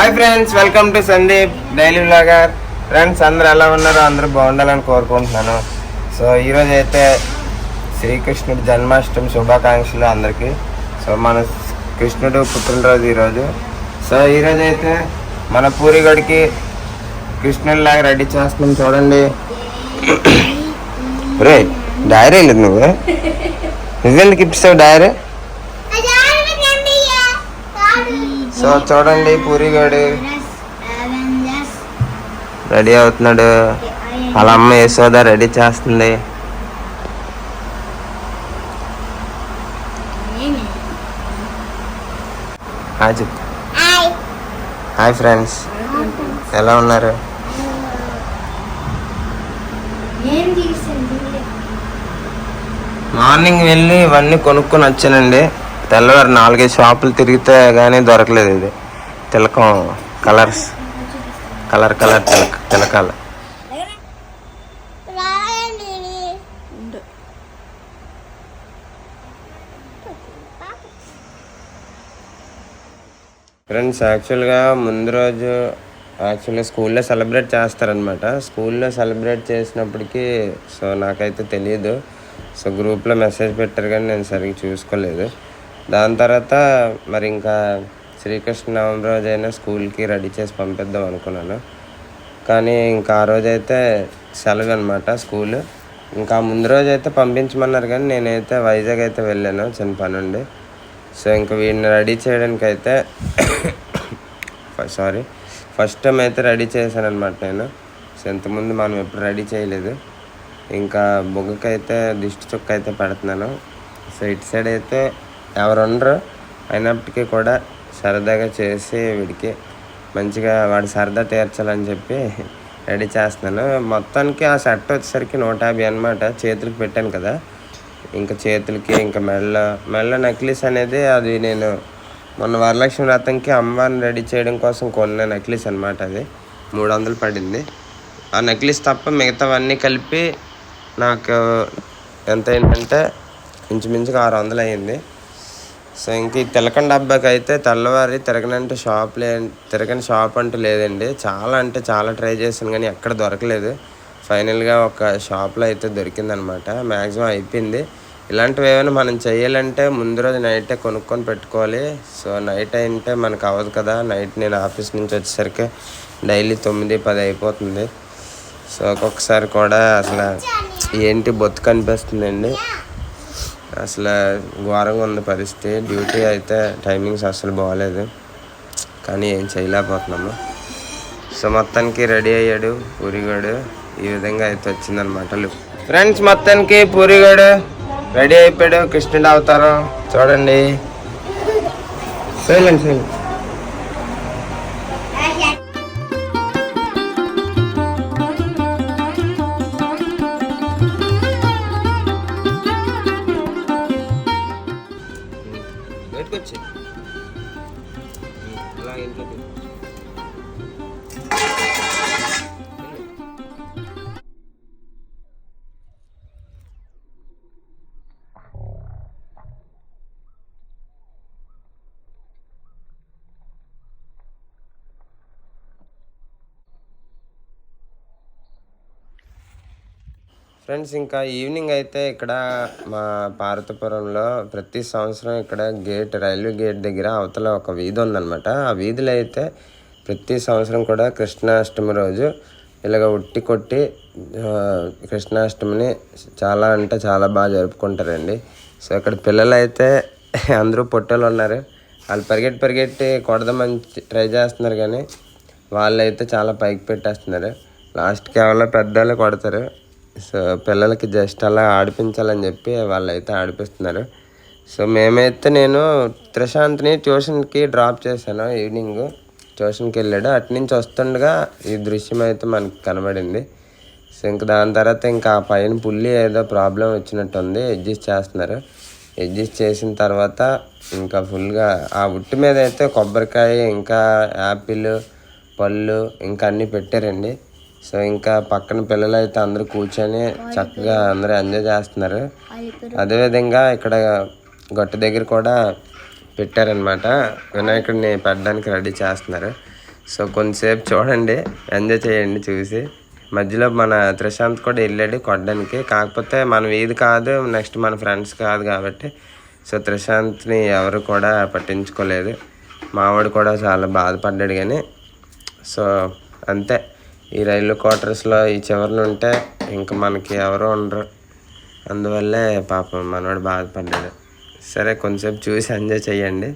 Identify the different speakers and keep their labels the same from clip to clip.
Speaker 1: Hi friends, welcome to Sandeep daily vlogger. Friends అందరూ ఎలా ఉన్నారో అందరూ బాగుండాలని కోరుకుంటున్నాను. సో ఈరోజు అయితే శ్రీకృష్ణుడి జన్మాష్టమి శుభాకాంక్షలు అందరికీ. సో మన కృష్ణుడు పుట్టినరోజు ఈరోజు. సో ఈరోజు అయితే మన పూరిగడికి కృష్ణుడిలాగా రెడీ చేస్తున్నాం. చూడండి. రే డైరీ లేదు, నువ్వెందుకు ఇప్పిస్తావు డైరీ? సో చూడండి, పూరిగాడు రెడీ అవుతున్నాడు. వాళ్ళ అమ్మ యశోద రెడీ చేస్తుంది. హాయ్ చెప్పు. హాయ్ ఫ్రెండ్స్, ఎలా ఉన్నారు? మార్నింగ్ వెళ్ళి ఇవన్నీ కొనుక్కొని వచ్చానండి. తెల్లవారు 4-5 షాపులు తిరిగితే కానీ దొరకలేదు. ఇది తిలకం కలర్స్, కలర్ తిలకాలు. ఫ్రెండ్స్ యాక్చువల్గా ముందు రోజు స్కూల్లో సెలబ్రేట్ చేస్తారనమాట. స్కూల్లో సెలబ్రేట్ చేసినప్పటికీ సో నాకైతే తెలియదు. సో గ్రూప్లో మెసేజ్ పెట్టారు కానీ నేను సరిగ్గా చూసుకోలేదు. దాని తర్వాత మరి ఇంకా శ్రీకృష్ణ నవమి రోజైనా స్కూల్కి రెడీ చేసి పంపిద్దాం అనుకున్నాను. కానీ ఇంకా ఆ రోజైతే సెలవు అనమాట స్కూల్. ఇంకా ముందు రోజు అయితే పంపించమన్నారు కానీ నేనైతే వైజాగ్ అయితే వెళ్ళాను చిన్న పని ఉండి. సో ఇంకా వీడిని రెడీ చేయడానికి అయితే ఫస్ట్ టైం అయితే రెడీ చేశాను అనమాట నేను. సో ఇంతకుముందు మనం ఎప్పుడు రెడీ చేయలేదు. ఇంకా బొగ్గకైతే దిష్టి చుక్క అయితే పెడుతున్నాను. సో ఇటు సైడ్ అయితే ఎవరు ఉండరు, అయినప్పటికీ కూడా సరదాగా చేసి వీడికి మంచిగా వాడి సరదా తీర్చాలని చెప్పి రెడీ చేస్తున్నాను. మొత్తానికి ఆ సెట్ వచ్చేసరికి 150 అనమాట. చేతులకి పెట్టాను కదా, ఇంకా చేతులకి ఇంకా మెల్ల నెక్లెస్ అనేది అది నేను మొన్న వరలక్ష్మి వ్రతంకి అమ్మవారిని రెడీ చేయడం కోసం కొన్న నెక్లెస్ అనమాట. అది 300 పడింది. ఆ నెక్లెస్ తప్ప మిగతావన్నీ కలిపి నాకు ఎంత అయిందంటే ఇంచుమించుగా 600 అయ్యింది. సో ఇంక ఈ తిలకం డబ్బాకి అయితే తెల్లవారి తిరగని షాప్ అంటూ లేదండి. చాలా ట్రై చేశాను కానీ ఎక్కడ దొరకలేదు. ఫైనల్గా ఒక షాప్లో అయితే దొరికిందనమాట. మ్యాక్సిమం అయిపోయింది. ఇలాంటివి ఏమైనా మనం చేయాలంటే ముందు రోజు నైటే కొనుక్కొని పెట్టుకోవాలి. సో నైట్ అయితే మనకు అవ్వదు కదా. నైట్ నేను ఆఫీస్ నుంచి వచ్చేసరికి డైలీ 9-10 అయిపోతుంది. సో ఒక్కొక్కసారి కూడా అసలు ఏంటి బొత్తు కనిపిస్తుందండి. అసలు ఘోరంగా ఉంది పరిస్థితి. డ్యూటీ అయితే టైమింగ్స్ అసలు బాగోలేదు కానీ ఏం చేయలేకపోతున్నాము. సో మొత్తానికి రెడీ అయ్యాడు పూరిగాడు. ఈ విధంగా అయితే వచ్చిందనమాట లుక్. ఫ్రెండ్స్ మొత్తానికి పూరిగాడు రెడీ అయిపోయాడు. కృష్ణుడు అవతారం చూడండి. సైలెంట్. బయటకొచ్చి అలా ఇంట్లో ఫ్రెండ్స్ ఇంకా ఈవినింగ్ అయితే ఇక్కడ మా పార్వతీపురంలో ప్రతి సంవత్సరం ఇక్కడ రైల్వే గేట్ దగ్గర అవతల ఒక వీధి ఉందన్నమాట. ఆ వీధిలో అయితే ప్రతి సంవత్సరం కూడా కృష్ణాష్టమి రోజు ఇలాగ ఉట్టి కొట్టి కృష్ణాష్టమిని చాలా బాగా జరుపుకుంటారండి. సో ఇక్కడ పిల్లలు అయితే అందరూ పొట్టలు ఉన్నారు. వాళ్ళు పరిగెట్టి కొడదామని ట్రై చేస్తున్నారు కానీ వాళ్ళు అయితే చాలా పైకి పెట్టేస్తున్నారు. లాస్ట్కి ఎవరో పెద్దవాళ్ళు కొడతారు. సో పిల్లలకి జస్ట్ అలా ఆడిపించాలని చెప్పి వాళ్ళు అయితే ఆడిపిస్తున్నారు. సో నేను త్రిశాంత్ని ట్యూషన్కి డ్రాప్ చేశాను. ఈవినింగ్ ట్యూషన్కి వెళ్ళాడు. అటునుంచి వస్తుండగా ఈ దృశ్యం అయితే మనకు కనబడింది. సో ఇంకా దాని తర్వాత ఇంకా ఆ పైన పుల్లి ఏదో ప్రాబ్లం వచ్చినట్టుంది. అడ్జస్ట్ చేస్తున్నారు. అడ్జస్ట్ చేసిన తర్వాత ఇంకా ఫుల్గా ఆ ఉట్టి మీద అయితే కొబ్బరికాయ ఇంకా యాపిల్ పళ్ళు ఇంకా అన్నీ పెట్టారండి. సో ఇంకా పక్కన పిల్లలు అయితే అందరూ కూర్చొని చక్కగా అందరూ ఎంజాయ్ చేస్తున్నారు. అదేవిధంగా ఇక్కడ గట్టు దగ్గర కూడా పెట్టారనమాట. వినాయకుడిని పెట్టడానికి రెడీ చేస్తున్నారు. సో కొంతసేపు చూడండి, ఎంజాయ్ చేయండి చూసి. మధ్యలో మన త్రిశాంత్ కూడా వెళ్ళాడు కొట్టడానికి, కాకపోతే మన వీధి కాదు, నెక్స్ట్ మన ఫ్రెండ్స్ కాదు కాబట్టి సో త్రిశాంత్ని ఎవరు కూడా పట్టించుకోలేదు. మావాడు కూడా చాలా బాధపడ్డాడు. కానీ సో అంతే, ఈ రైల్వే క్వార్టర్స్లో ఈ చివరిలో ఉంటే ఇంకా మనకి ఎవరు ఉండరు, అందువల్లే పాపం మనవాడు బాధపడ్డాడు. సరే కొంచెంసేపు చూసి ఎంజాయ్ చేయండి.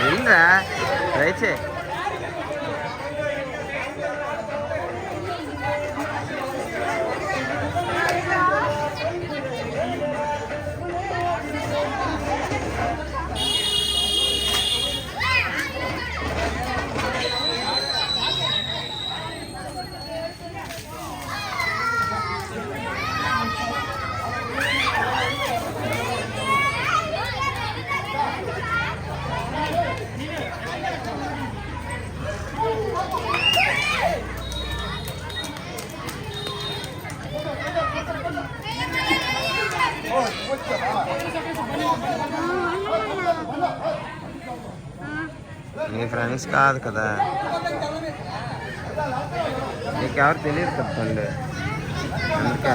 Speaker 1: ఏంద్రా ట్రై చే నీ ఫ్రెండ్స్ కాదు కదా, నీకెవరు తెలియదు కదా, అందుకే